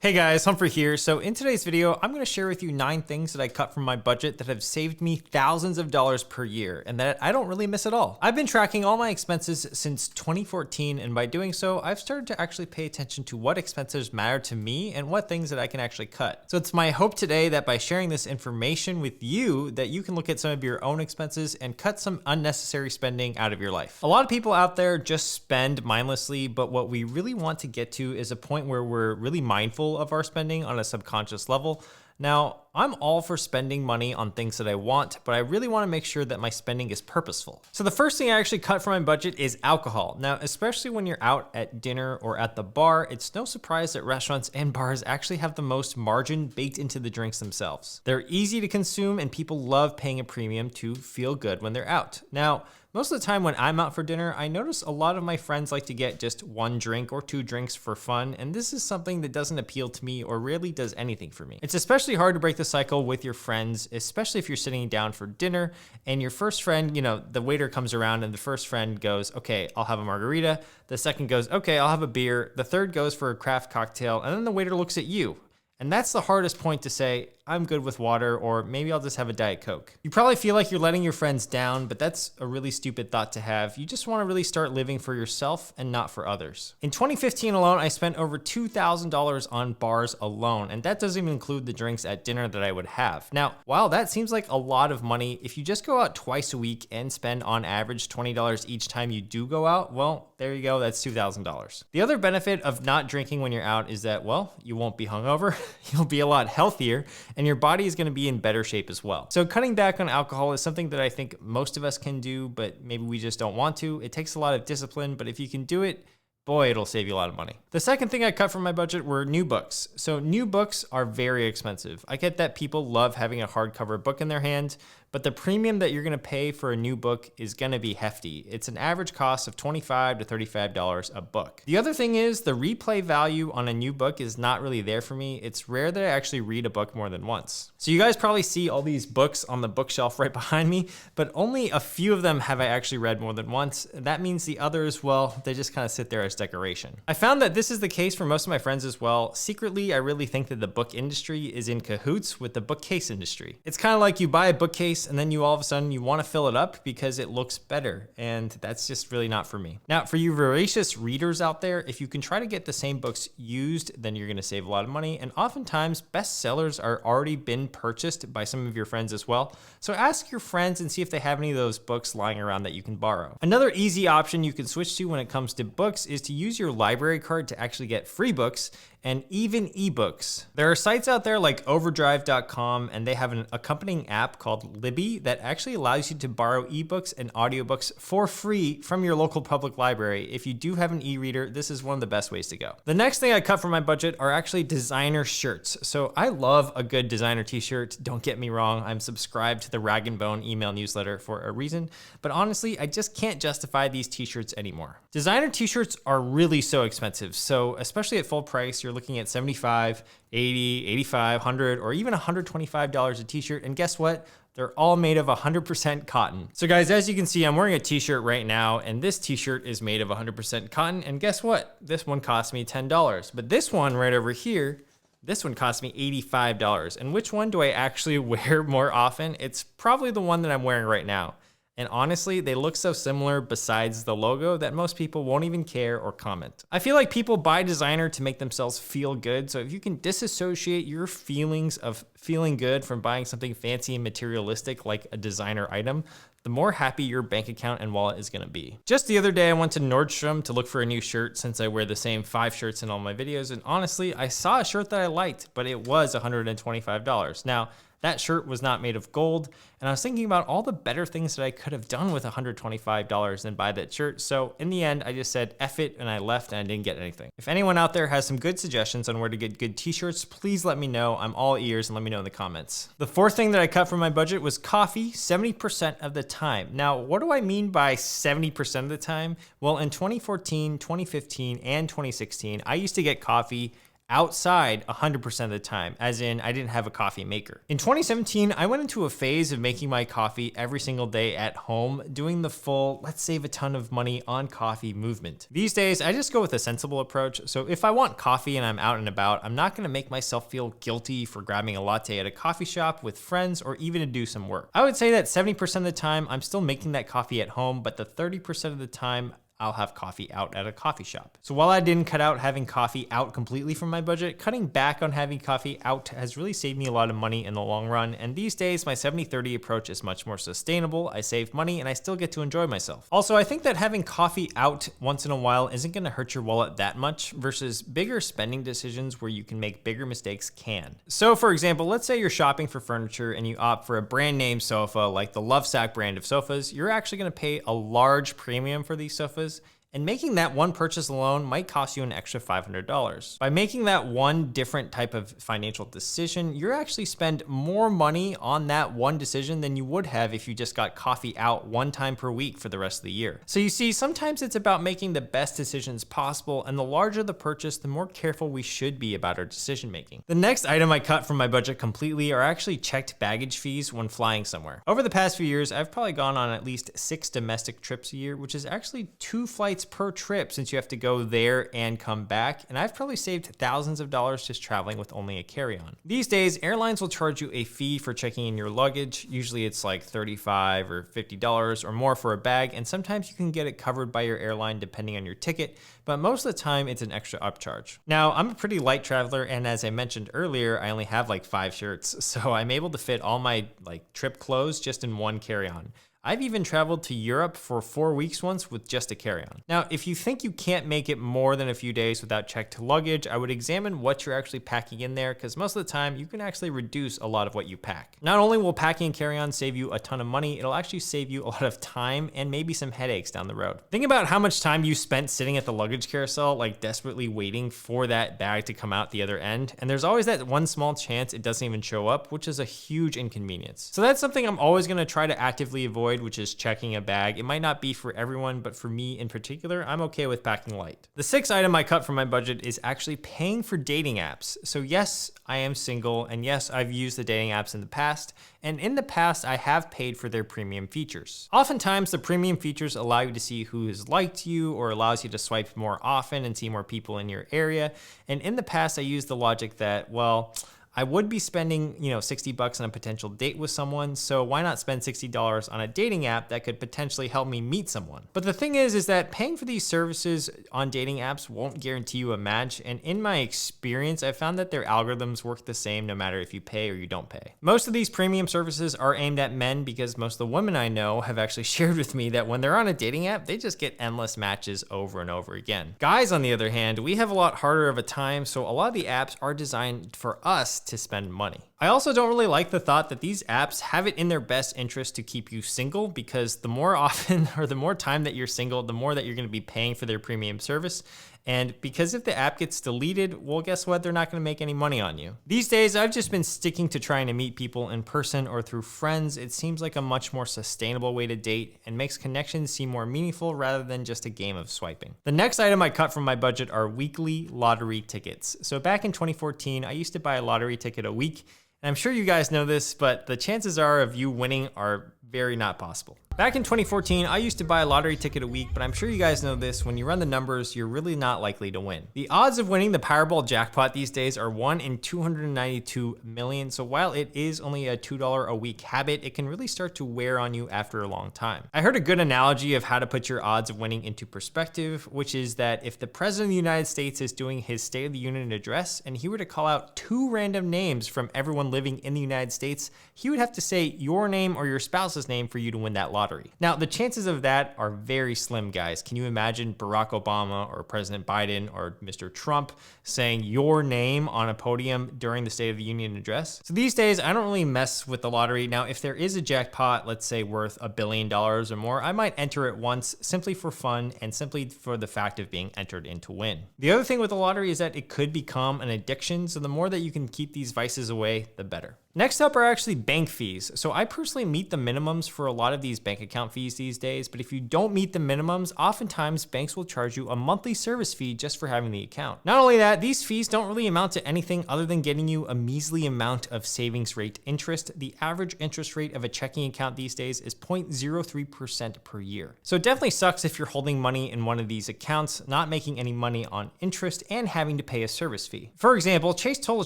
Hey guys, Humphrey here. So in today's video, I'm going to share with you 9 things that I cut from my budget that have saved me thousands of dollars per year and that I don't really miss at all. I've been tracking all my expenses since 2014, and by doing so, I've started to actually pay attention to what expenses matter to me and what things that I can actually cut. So it's my hope today that by sharing this information with you, that you can look at some of your own expenses and cut some unnecessary spending out of your life. A lot of people out there just spend mindlessly, but what we really want to get to is a point where we're really mindful of our spending on a subconscious level. Now, I'm all for spending money on things that I want, but I really want to make sure that my spending is purposeful. So the first thing I actually cut from my budget is alcohol. Now, especially when you're out at dinner or at the bar, it's no surprise that restaurants and bars actually have the most margin baked into the drinks themselves. They're easy to consume and people love paying a premium to feel good when they're out. Now, most of the time when I'm out for dinner, I notice a lot of my friends like to get just 1 drink or 2 drinks for fun, and this is something that doesn't appeal to me or really does anything for me. It's especially hard to break the cycle with your friends, especially if you're sitting down for dinner and your first friend, the waiter comes around and the first friend goes, okay, I'll have a margarita. The second goes, okay, I'll have a beer. The third goes for a craft cocktail, and then the waiter looks at you. And that's the hardest point to say, I'm good with water, or maybe I'll just have a Diet Coke. You probably feel like you're letting your friends down, but that's a really stupid thought to have. You just want to really start living for yourself and not for others. In 2015 alone, I spent over $2,000 on bars alone, and that doesn't even include the drinks at dinner that I would have. Now, while that seems like a lot of money, if you just go out twice a week and spend on average $20 each time you do go out, well, there you go, that's $2,000. The other benefit of not drinking when you're out is that, well, you won't be hungover, you'll be a lot healthier, and your body is going to be in better shape as well. So cutting back on alcohol is something that I think most of us can do, but maybe we just don't want to. It takes a lot of discipline, but if you can do it, boy, it'll save you a lot of money. The second thing I cut from my budget were new books. So new books are very expensive. I get that people love having a hardcover book in their hand, but the premium that you're gonna pay for a new book is gonna be hefty. It's an average cost of $25 to $35 a book. The other thing is the replay value on a new book is not really there for me. It's rare that I actually read a book more than once. So you guys probably see all these books on the bookshelf right behind me, but only a few of them have I actually read more than once. That means the others, well, they just kind of sit there as decoration. I found that this is the case for most of my friends as well. Secretly, I really think that the book industry is in cahoots with the bookcase industry. It's kind of like you buy a bookcase and then you all of a sudden you want to fill it up because it looks better, and that's just really not for me. Now, for you voracious readers out there, if you can try to get the same books used, then you're going to save a lot of money, and oftentimes bestsellers are already been purchased by some of your friends as well. So ask your friends and see if they have any of those books lying around that you can borrow. Another easy option you can switch to when it comes to books is to use your library card to actually get free books and even ebooks. There are sites out there like overdrive.com, and they have an accompanying app called Libby that actually allows you to borrow ebooks and audiobooks for free from your local public library. If you do have an e-reader, this is one of the best ways to go. The next thing I cut from my budget are actually designer shirts. So I love a good designer t-shirt. Don't get me wrong, I'm subscribed to the Rag and Bone email newsletter for a reason, but honestly, I just can't justify these t-shirts anymore. Designer t-shirts are really so expensive. So especially at full price, you're looking at $75, $80, $85, $100, or even $125 a t-shirt. And guess what? They're all made of 100% cotton. So guys, as you can see, I'm wearing a t-shirt right now, and this t-shirt is made of 100% cotton. And guess what? This one cost me $10. But this one right over here, this one cost me $85. And which one do I actually wear more often? It's probably the one that I'm wearing right now. And honestly, they look so similar besides the logo that most people won't even care or comment. I feel like people buy designer to make themselves feel good. So if you can disassociate your feelings of feeling good from buying something fancy and materialistic like a designer item, the more happy your bank account and wallet is gonna be. Just the other day, I went to Nordstrom to look for a new shirt since I wear the same 5 shirts in all my videos. And honestly, I saw a shirt that I liked, but it was $125. Now, that shirt was not made of gold, and I was thinking about all the better things that I could have done with $125 than buy that shirt. So in the end, I just said F it, and I left, and I didn't get anything. If anyone out there has some good suggestions on where to get good t-shirts, please let me know. I'm all ears, and let me know in the comments. The fourth thing that I cut from my budget was coffee 70% of the time. Now, what do I mean by 70% of the time? Well, in 2014, 2015, and 2016, I used to get coffee outside 100% of the time, as in I didn't have a coffee maker. In 2017, I went into a phase of making my coffee every single day at home, doing the full, let's save a ton of money on coffee movement. These days, I just go with a sensible approach. So if I want coffee and I'm out and about, I'm not gonna make myself feel guilty for grabbing a latte at a coffee shop with friends or even to do some work. I would say that 70% of the time, I'm still making that coffee at home, but the 30% of the time, I'll have coffee out at a coffee shop. So while I didn't cut out having coffee out completely from my budget, cutting back on having coffee out has really saved me a lot of money in the long run. And these days, my 70-30 approach is much more sustainable. I save money and I still get to enjoy myself. Also, I think that having coffee out once in a while isn't gonna hurt your wallet that much versus bigger spending decisions where you can make bigger mistakes can. So for example, let's say you're shopping for furniture and you opt for a brand name sofa like the Lovesac brand of sofas. You're actually gonna pay a large premium for these sofas, and making that one purchase alone might cost you an extra $500. By making that one different type of financial decision, you're actually spend more money on that one decision than you would have if you just got coffee out one time per week for the rest of the year. So you see, sometimes it's about making the best decisions possible, and the larger the purchase, the more careful we should be about our decision making. The next item I cut from my budget completely are actually checked baggage fees when flying somewhere. Over the past few years, I've probably gone on at least 6 domestic trips a year, which is actually 2 flights per trip since you have to go there and come back, and I've probably saved thousands of dollars just traveling with only a carry-on. These days, airlines will charge you a fee for checking in your luggage. Usually it's like $35 or $50 or more for a bag, and sometimes you can get it covered by your airline depending on your ticket, but most of the time it's an extra upcharge. Now, I'm a pretty light traveler, and as I mentioned earlier, I only have like 5 shirts, so I'm able to fit all my trip clothes just in one carry-on. I've even traveled to Europe for 4 weeks once with just a carry-on. Now, if you think you can't make it more than a few days without checked luggage, I would examine what you're actually packing in there, because most of the time you can actually reduce a lot of what you pack. Not only will packing a carry-on save you a ton of money, it'll actually save you a lot of time and maybe some headaches down the road. Think about how much time you spent sitting at the luggage carousel, like desperately waiting for that bag to come out the other end, and there's always that one small chance it doesn't even show up, which is a huge inconvenience. So that's something I'm always gonna try to actively avoid, which is checking a bag. It might not be for everyone, but for me in particular, I'm okay with packing light. The 6th item I cut from my budget is actually paying for dating apps. So yes, I am single, and yes, I've used the dating apps in the past, and in the past, I have paid for their premium features. Oftentimes, the premium features allow you to see who has liked you or allows you to swipe more often and see more people in your area. And in the past, I used the logic that, well, I would be spending, $60 on a potential date with someone, so why not spend $60 on a dating app that could potentially help me meet someone? But the thing is that paying for these services on dating apps won't guarantee you a match, and in my experience, I found that their algorithms work the same no matter if you pay or you don't pay. Most of these premium services are aimed at men because most of the women I know have actually shared with me that when they're on a dating app, they just get endless matches over and over again. Guys, on the other hand, we have a lot harder of a time, so a lot of the apps are designed for us to spend money. I also don't really like the thought that these apps have it in their best interest to keep you single, because the more often or the more time that you're single, the more that you're going to be paying for their premium service. And because if the app gets deleted, well, guess what? They're not going to make any money on you. These days, I've just been sticking to trying to meet people in person or through friends. It seems like a much more sustainable way to date and makes connections seem more meaningful rather than just a game of swiping. The next item I cut from my budget are weekly lottery tickets. So back in 2014, I used to buy a lottery ticket a week. And I'm sure you guys know this, but the chances are of you winning are very not possible. Back in 2014, I used to buy a lottery ticket a week, but I'm sure you guys know this, when you run the numbers, you're really not likely to win. The odds of winning the Powerball jackpot these days are 1 in 292 million, so while it is only a $2 a week habit, it can really start to wear on you after a long time. I heard a good analogy of how to put your odds of winning into perspective, which is that if the President of the United States is doing his State of the Union address and he were to call out 2 random names from everyone living in the United States, he would have to say your name or your spouse's name for you to win that lottery. Now, the chances of that are very slim, guys. Can you imagine Barack Obama or President Biden or Mr. Trump saying your name on a podium during the State of the Union address? So these days, I don't really mess with the lottery. Now, if there is a jackpot, let's say worth $1 billion or more, I might enter it once simply for fun and simply for the fact of being entered in to win. The other thing with the lottery is that it could become an addiction, so the more that you can keep these vices away, the better. Next up are actually bank fees. So I personally meet the minimums for a lot of these bank account fees these days, but if you don't meet the minimums, oftentimes banks will charge you a monthly service fee just for having the account. Not only that, these fees don't really amount to anything other than getting you a measly amount of savings rate interest. The average interest rate of a checking account these days is 0.03% per year. So it definitely sucks if you're holding money in one of these accounts, not making any money on interest and having to pay a service fee. For example, Chase Total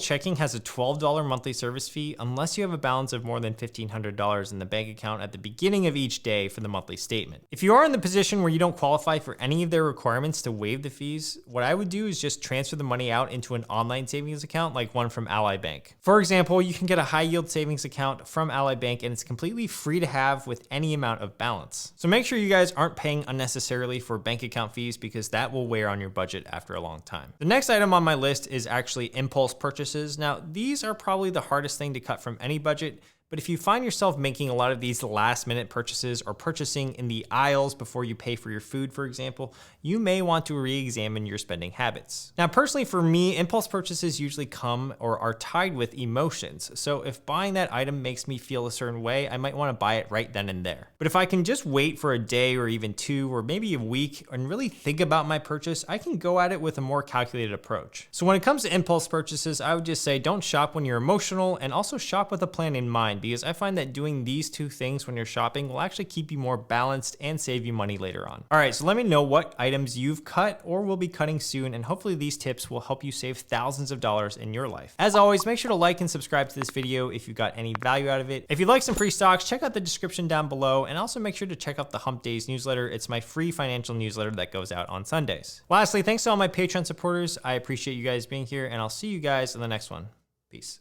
Checking has a $12 monthly service fee unless you have a balance of more than $1,500 in the bank account at the beginning of each day for the monthly statement. If you are in the position where you don't qualify for any of their requirements to waive the fees, what I would do is just transfer the money out into an online savings account like one from Ally Bank. For example, you can get a high yield savings account from Ally Bank and it's completely free to have with any amount of balance. So make sure you guys aren't paying unnecessarily for bank account fees because that will wear on your budget after a long time. The next item on my list is actually impulse purchases. Now, these are probably the hardest thing to cut from any budget, but if you find yourself making a lot of these last minute purchases or purchasing in the aisles before you pay for your food, for example, you may want to re-examine your spending habits. Now, personally for me, impulse purchases usually come or are tied with emotions. So if buying that item makes me feel a certain way, I might want to buy it right then and there. But if I can just wait for a day or even two or maybe a week and really think about my purchase, I can go at it with a more calculated approach. So when it comes to impulse purchases, I would just say don't shop when you're emotional and also shop with a plan in mind, because I find that doing these two things when you're shopping will actually keep you more balanced and save you money later on. All right, so let me know what items you've cut or will be cutting soon, and hopefully these tips will help you save thousands of dollars in your life. As always, make sure to like and subscribe to this video if you got any value out of it. If you'd like some free stocks, check out the description down below, and also make sure to check out the Hump Days newsletter. It's my free financial newsletter that goes out on Sundays. Lastly, thanks to all my Patreon supporters. I appreciate you guys being here, and I'll see you guys in the next one. Peace.